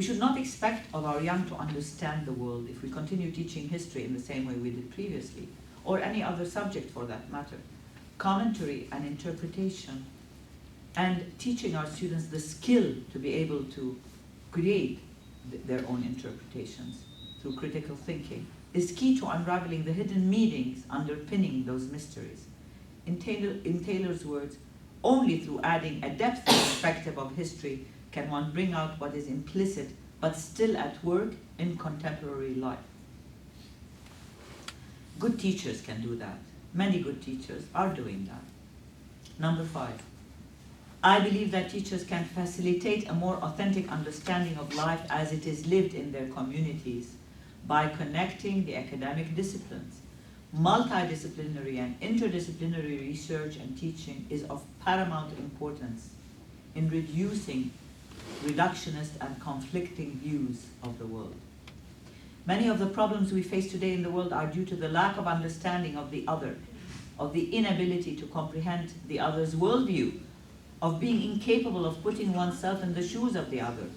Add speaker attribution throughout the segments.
Speaker 1: We should not expect of our young to understand the world if we continue teaching history in the same way we did previously, or any other subject for that matter. Commentary and interpretation, and teaching our students the skill to be able to create their own interpretations through critical thinking is key to unraveling the hidden meanings underpinning those mysteries. In Taylor's words, only through adding a depth perspective of history can one bring out what is implicit but still at work in contemporary life. Good teachers can do that. Many good teachers are doing that. Number 5. I believe that teachers can facilitate a more authentic understanding of life as it is lived in their communities by connecting the academic disciplines. Multidisciplinary and interdisciplinary research and teaching is of paramount importance in reducing reductionist and conflicting views of the world. Many of the problems we face today in the world are due to the lack of understanding of the other, of the inability to comprehend the other's worldview, of being incapable of putting oneself in the shoes of the other.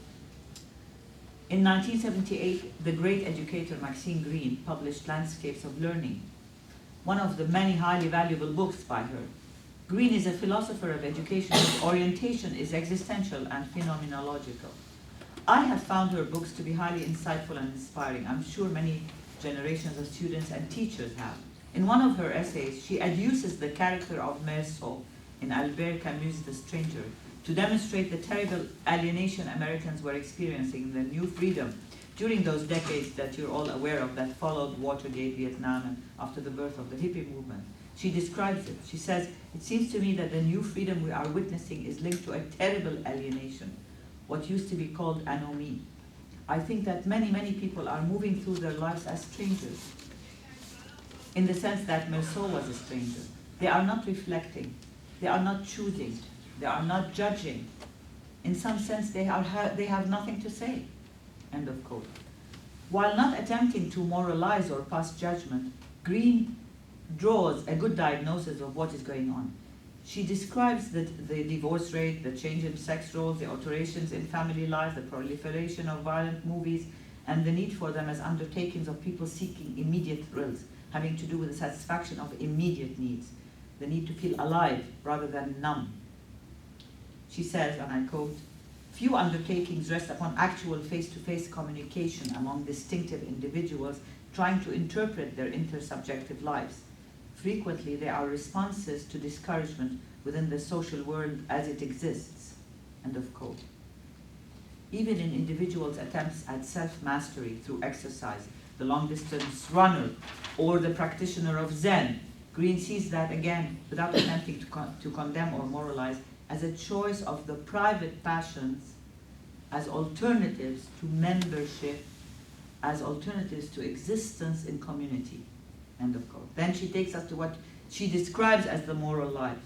Speaker 1: In 1978, the great educator Maxine Greene published Landscapes of Learning, one of the many highly valuable books by her. Greene is a philosopher of education whose orientation is existential and phenomenological. I have found her books to be highly insightful and inspiring. I'm sure many generations of students and teachers have. In one of her essays, she adduces the character of Meursault in Albert Camus' The Stranger to demonstrate the terrible alienation Americans were experiencing in the new freedom during those decades that you're all aware of that followed Watergate, Vietnam, and after the birth of the hippie movement. She describes it. She says, "It seems to me that the new freedom we are witnessing is linked to a terrible alienation, what used to be called anomie. I think that many, many people are moving through their lives as strangers, in the sense that Meursault was a stranger. They are not reflecting, they are not choosing, they are not judging. In some sense, they have nothing to say." End of quote. While not attempting to moralize or pass judgment, Greene draws a good diagnosis of what is going on. She describes the divorce rate, the change in sex roles, the alterations in family life, the proliferation of violent movies, and the need for them as undertakings of people seeking immediate thrills, having to do with the satisfaction of immediate needs, the need to feel alive rather than numb. She says, and I quote, "Few undertakings rest upon actual face-to-face communication among distinctive individuals trying to interpret their intersubjective lives. Frequently, they are responses to discouragement within the social world as it exists." End of quote. Even in individuals' attempts at self-mastery through exercise, the long-distance runner or the practitioner of Zen, Greene sees that, again, without attempting to condemn or moralize, as a choice of the private passions as alternatives to membership, as alternatives to existence in community. End of quote. Then she takes us to what she describes as the moral life.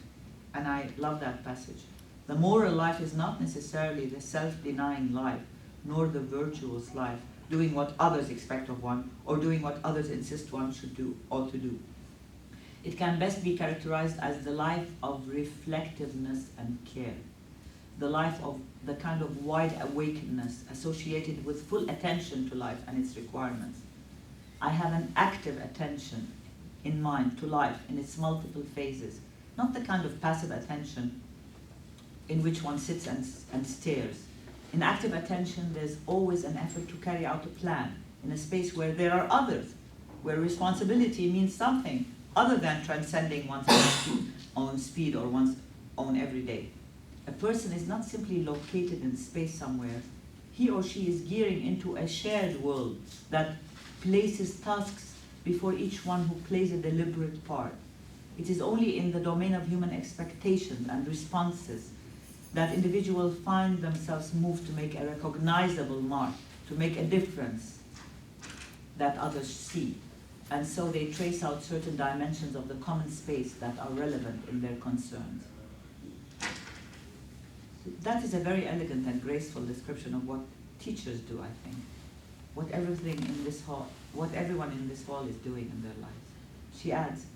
Speaker 1: And I love that passage. The moral life is not necessarily the self-denying life, nor the virtuous life, doing what others expect of one, or doing what others insist one should do, or to do. It can best be characterized as the life of reflectiveness and care, the life of the kind of wide awakeness associated with full attention to life and its requirements. I have an active attention in mind to life in its multiple phases, not the kind of passive attention in which one sits and stares. In active attention, there's always an effort to carry out a plan in a space where there are others, where responsibility means something other than transcending one's own speed or one's own everyday. A person is not simply located in space somewhere. He or she is gearing into a shared world that places tasks before each one who plays a deliberate part. It is only in the domain of human expectations and responses that individuals find themselves moved to make a recognizable mark, to make a difference that others see. And so they trace out certain dimensions of the common space that are relevant in their concerns. That is a very elegant and graceful description of what teachers do, I think. What everyone in this hall is doing in their lives. She adds,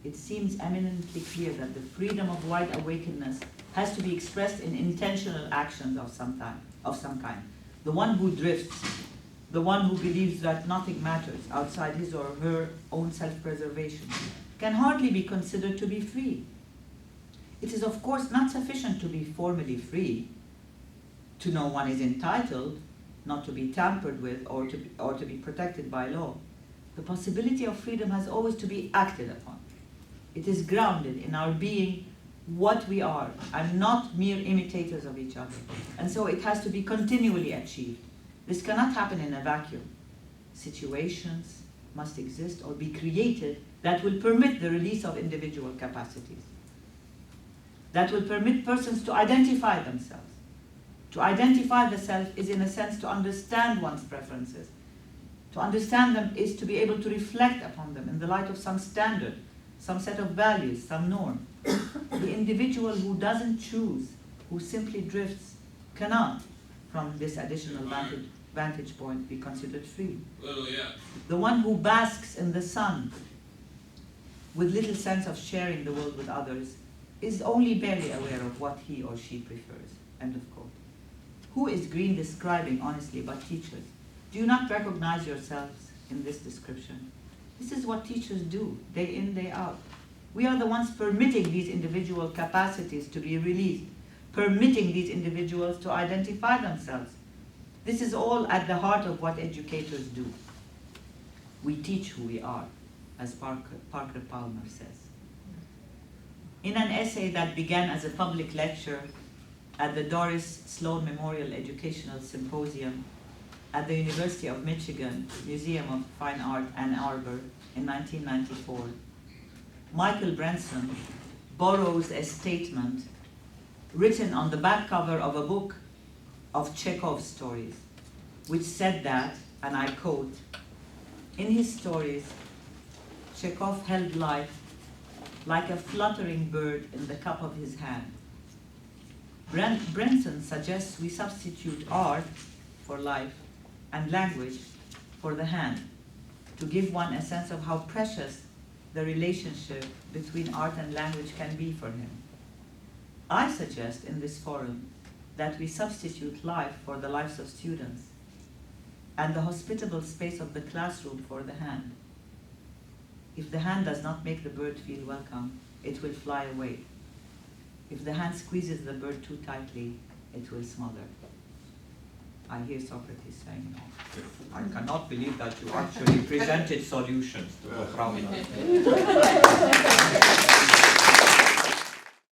Speaker 1: "It seems eminently clear that the freedom of wide awakeness has to be expressed in intentional actions of some kind, the one who drifts, the one who believes that nothing matters outside his or her own self-preservation, can hardly be considered to be free. It is of course not sufficient to be formally free, to know one is entitled not to be tampered with or to be protected by law. The possibility of freedom has always to be acted upon. It is grounded in our being what we are and not mere imitators of each other. And so it has to be continually achieved. This cannot happen in a vacuum. Situations must exist or be created that will permit the release of individual capacities, that will permit persons to identify themselves. To identify the self is in a sense to understand one's preferences. To understand them is to be able to reflect upon them in the light of some standard, some set of values, some norm. The individual who doesn't choose, who simply drifts, cannot, from this additional vantage point, be considered free.
Speaker 2: Well, yeah.
Speaker 1: The one who basks in the sun with little sense of sharing the world with others is only barely aware of what he or she prefers. End of quote. Who is Green describing honestly but teachers? Do you not recognize yourselves in this description? This is what teachers do, day in, day out. We are the ones permitting these individual capacities to be released, permitting these individuals to identify themselves. This is all at the heart of what educators do. We teach who we are, as Parker Palmer says. In an essay that began as a public lecture at the Doris Sloan Memorial Educational Symposium at the University of Michigan Museum of Fine Art, Ann Arbor, in 1994, Michael Branson borrows a statement written on the back cover of a book of Chekhov's stories, which said that, and I quote, "In his stories, Chekhov held life like a fluttering bird in the cup of his hand." Branson suggests we substitute art for life and language for the hand, to give one a sense of how precious the relationship between art and language can be for him. I suggest in this forum that we substitute life for the lives of students and the hospitable space of the classroom for the hand. If the hand does not make the bird feel welcome, it will fly away. If the hand squeezes the bird too tightly, it will smother. I hear Socrates saying, "I cannot believe that you actually presented solutions to the problem."